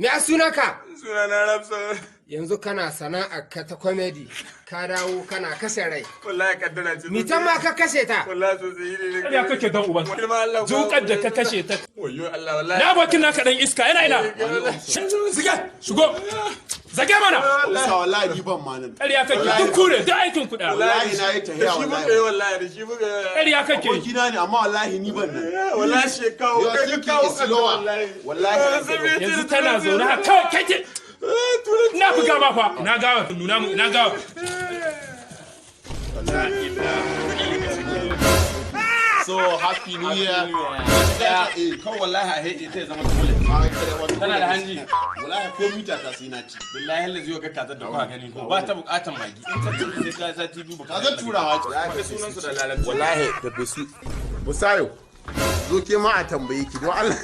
Me a sunanka? Sunana Ramson. Yanzu kana sana'ar ka ta comedy. Ka dawo kana kashe rai. Wallahi kaddara ce. Mitan ma ka kashe ta. Wallahi sosai ne. Ya kake dan uban. Zukar da ka kashe ta. Wayyo Allah wallahi. Na bakin naka dan iska yana ina. Zige, shigo. Zage mana. Wallahi ni ban ma nan. Ƙarya kake duk kure duk aikin kuɗa. Wallahi na yi tahiya wallahi. Wallahi da shi muka. Ƙarya kake. Ko gida ne amma wallahi ni ban nan. Wallahi shekawo kai kawo wallahi. Wallahi. Yanzu tana zaune ha kawai kake. Na buga ma fa. Ina gawa nuna mu ina gawa. So happy new year. Kan wallahi a hede ta zama dole. Tana da hanji. Wallahi ko mita ta sai na ci. Billahi Allah zai ga kazar da ba gani ko ba ta bukatan magi. In ta ci sai ka sa TV ba. Kazar turawa ce. Wallahi sunan su da lalaci. Wallahi da bisu. Busayo. Zo ke ma a tambaye ki don Allah.